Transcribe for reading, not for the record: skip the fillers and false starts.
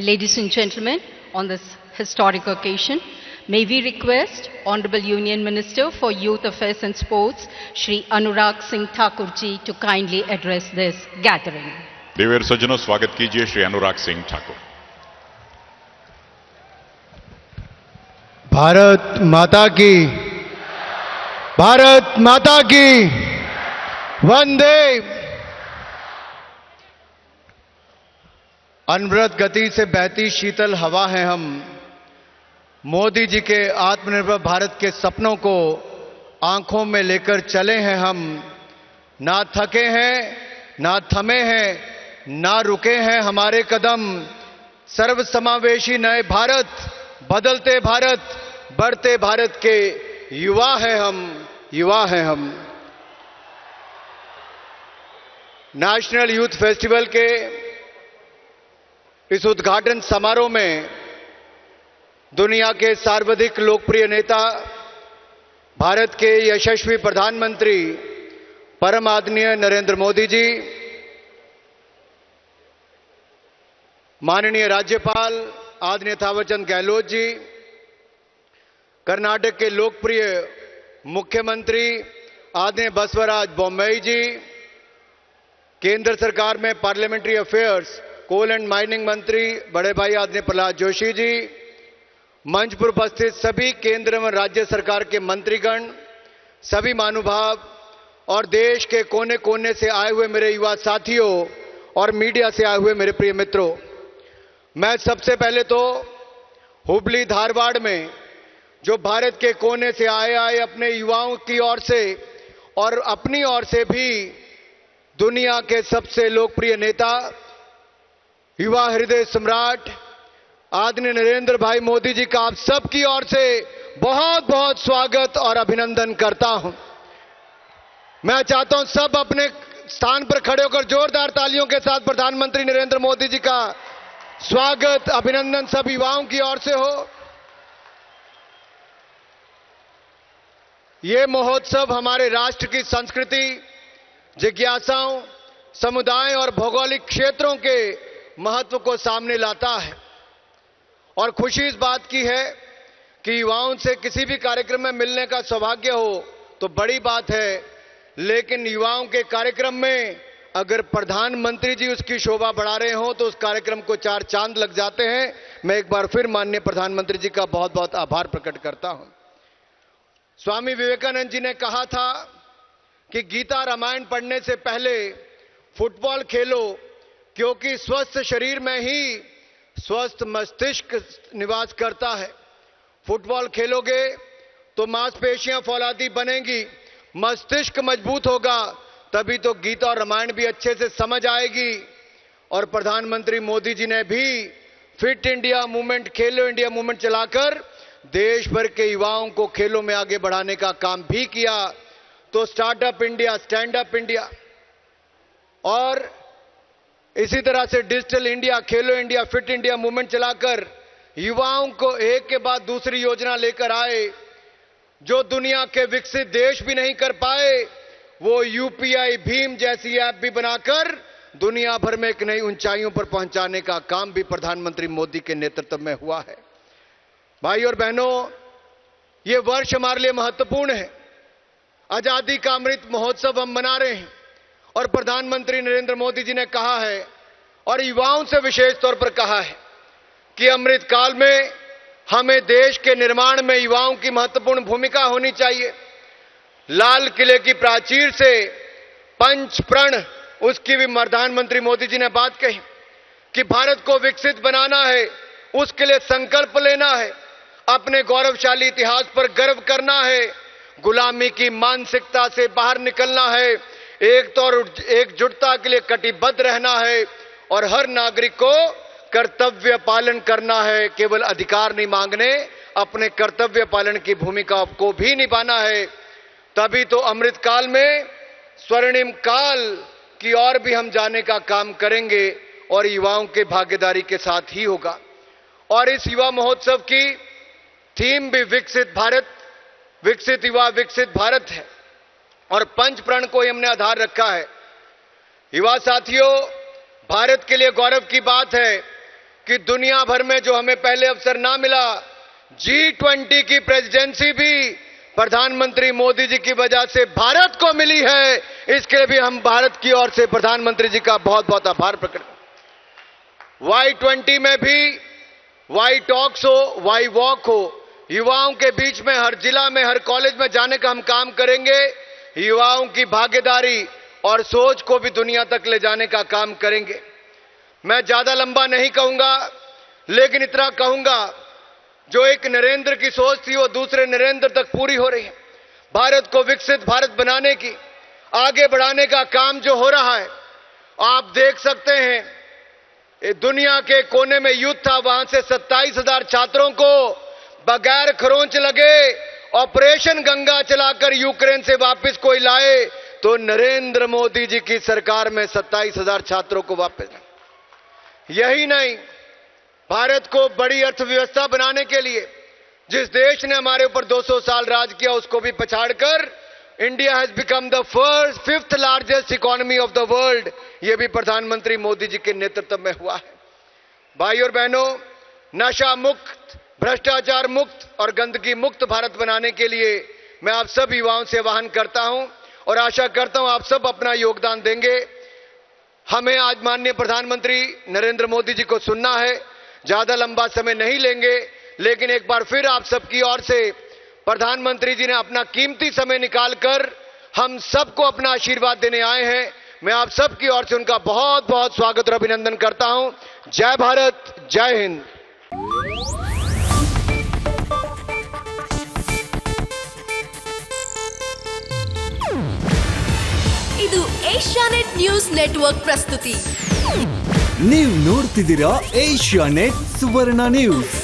Ladies and gentlemen, on this historic occasion, may we request Honorable Union Minister for Youth Affairs and Sports, Shri Anurag Singh Thakur ji, to kindly address this gathering. देवेर सज्जनों, स्वागत कीजिए श्री अनुराग सिंह ठाकुर। भारत माता की, भारत माता की वंदे। अनवरत गति से बहती शीतल हवा हैं हम। मोदी जी के आत्मनिर्भर भारत के सपनों को आंखों में लेकर चले हैं हम। ना थके हैं, ना थमे हैं, ना रुके हैं हमारे कदम। सर्वसमावेशी नए भारत, बदलते भारत, बढ़ते भारत के युवा हैं हम, युवा हैं हम। नेशनल यूथ फेस्टिवल के इस उद्घाटन समारोह में दुनिया के सर्वाधिक लोकप्रिय नेता, भारत के यशस्वी प्रधानमंत्री परम आदरणीय नरेंद्र मोदी जी, माननीय राज्यपाल आदरणीय थावरचंद गहलोत जी, कर्नाटक के लोकप्रिय मुख्यमंत्री आदरणीय बसवराज बोम्मई जी, केंद्र सरकार में parliamentary affairs, coal and mining मंत्री बड़े भाई आदरणीय प्रहलाद जोशी जी, मंच पर उपस्थित सभी केंद्र एवं राज्य सरकार के मंत्रीगण, सभी महानुभाव और देश के कोने कोने से आए हुए मेरे युवा साथियों और मीडिया से आए हुए मेरे प्रिय मित्रों, मैं सबसे पहले तो हुबली धारवाड़ में जो भारत के कोने से आए अपने युवाओं की ओर से और अपनी ओर से भी दुनिया के सबसे लोकप्रिय नेता, युवा हृदय सम्राट आदरणीय नरेंद्र भाई मोदी जी का आप सबकी ओर से बहुत बहुत स्वागत और अभिनंदन करता हूं। मैं चाहता हूं सब अपने स्थान पर खड़े होकर जोरदार तालियों के साथ प्रधानमंत्री नरेंद्र मोदी जी का स्वागत, अभिनंदन सब युवाओं की ओर से हो। ये महोत्सव हमारे राष्ट्र की संस्कृति, जिज्ञासाओं, समुदाय और भौगोलिक क्षेत्रों के महत्व को सामने लाता है और खुशी इस बात की है कि युवाओं से किसी भी कार्यक्रम में मिलने का सौभाग्य हो तो बड़ी बात है, लेकिन युवाओं के कार्यक्रम में अगर प्रधानमंत्री जी उसकी शोभा बढ़ा रहे हो तो उस कार्यक्रम को चार चांद लग जाते हैं। मैं एक बार फिर माननीय प्रधानमंत्री जी का बहुत बहुत आभार प्रकट करता हूं। स्वामी विवेकानंद जी ने कहा था कि गीता रामायण पढ़ने से पहले फुटबॉल खेलो, क्योंकि स्वस्थ शरीर में ही स्वस्थ मस्तिष्क निवास करता है। फुटबॉल खेलोगे तो मांसपेशियां फौलादी बनेंगी, मस्तिष्क मजबूत होगा, तभी तो गीता और रामायण भी अच्छे से समझ आएगी। और प्रधानमंत्री मोदी जी ने भी फिट इंडिया मूवमेंट, खेलो इंडिया मूवमेंट चलाकर देश भर के युवाओं को खेलों में आगे बढ़ाने का काम भी किया। तो startup India, stand up India और इसी तरह से डिजिटल इंडिया, खेलो इंडिया, फिट इंडिया मूवमेंट चलाकर युवाओं को एक के बाद दूसरी योजना लेकर आए। जो दुनिया के विकसित देश भी नहीं कर पाए, वो यूपीआई भीम जैसी ऐप भी बनाकर दुनिया भर में एक नई ऊंचाइयों पर पहुंचाने का काम भी प्रधानमंत्री मोदी के नेतृत्व में हुआ है। भाई और बहनों, ये वर्ष हमारे लिए महत्वपूर्ण है। आजादी का अमृत महोत्सव हम मना रहे हैं और प्रधानमंत्री नरेंद्र मोदी जी ने कहा है और युवाओं से विशेष तौर पर कहा है कि अमृत काल में हमें देश के निर्माण में युवाओं की महत्वपूर्ण भूमिका होनी चाहिए। लाल किले की प्राचीर से पंच प्रण, उसकी भी प्रधानमंत्री मोदी जी ने बात कही कि भारत को विकसित बनाना है, उसके लिए संकल्प लेना है, अपने गौरवशाली इतिहास पर गर्व करना है, गुलामी की मानसिकता से बाहर निकलना है, एकजुटता के लिए कटिबद्ध रहना है और हर नागरिक को कर्तव्य पालन करना है। केवल अधिकार नहीं मांगने, अपने कर्तव्य पालन की भूमिका को भी निभाना है। तभी तो अमृत काल में स्वर्णिम काल की ओर भी हम जाने का काम करेंगे और युवाओं के भागीदारी के साथ ही होगा। और इस युवा महोत्सव की थीम भी विकसित भारत, विकसित युवा विकसित भारत है और पंच प्रण को ही हमने आधार रखा है। युवा साथियों, भारत के लिए गौरव की बात है कि दुनिया भर में जो हमें पहले अवसर ना मिला, G20 की प्रेसिडेंसी भी प्रधानमंत्री मोदी जी की वजह से भारत को मिली है। इसके लिए भी हम भारत की ओर से प्रधानमंत्री जी का बहुत बहुत आभार प्रकट करते हैं। Y20 में भी वाई टॉक्स हो, वाई वॉक हो, युवाओं के बीच में हर जिला में, हर कॉलेज में जाने का हम काम करेंगे। युवाओं की भागीदारी और सोच को भी दुनिया तक ले जाने का काम करेंगे। मैं ज्यादा लंबा नहीं कहूंगा, लेकिन इतना कहूंगा, जो एक नरेंद्र की सोच थी वो दूसरे नरेंद्र तक पूरी हो रही है। भारत को विकसित भारत बनाने की, आगे बढ़ाने का काम जो हो रहा है, आप देख सकते हैं। दुनिया के कोने में युद्ध था, वहां से 27,000 छात्रों को बगैर खरोंच लगे ऑपरेशन गंगा चलाकर यूक्रेन से वापस कोई लाए, तो नरेंद्र मोदी जी की सरकार में 27,000 छात्रों को वापस। यही नहीं, भारत को बड़ी अर्थव्यवस्था बनाने के लिए जिस देश ने हमारे ऊपर 200 साल राज किया, उसको भी पछाड़कर India has become the fifth largest economy of the world. यह भी प्रधानमंत्री मोदी जी के नेतृत्व में हुआ है। भाई और बहनों, नशा मुक्त, भ्रष्टाचार मुक्त और गंदगी मुक्त भारत बनाने के लिए मैं आप सब युवाओं से आह्वान करता हूं और आशा करता हूं आप सब अपना योगदान देंगे। हमें आज माननीय प्रधानमंत्री नरेंद्र मोदी जी को सुनना है। ज्यादा लंबा समय नहीं लेंगे, लेकिन एक बार फिर आप सबकी ओर से प्रधानमंत्री जी ने अपना कीमती समय निकालकर हम सबको अपना आशीर्वाद देने आए हैं। मैं आप सबकी ओर से उनका बहुत बहुत स्वागत और अभिनंदन करता हूं। जय भारत, जय हिंद। ಇದು ಏಷ್ಯಾನೆಟ್ ನ್ಯೂಸ್ ನೆಟ್ವರ್ಕ್ ಪ್ರಸ್ತುತಿ. ನೀವು ನೋಡ್ತಿದ್ದೀರಾ ಏಷ್ಯಾನೆಟ್ ಸುವರ್ಣ ನ್ಯೂಸ್.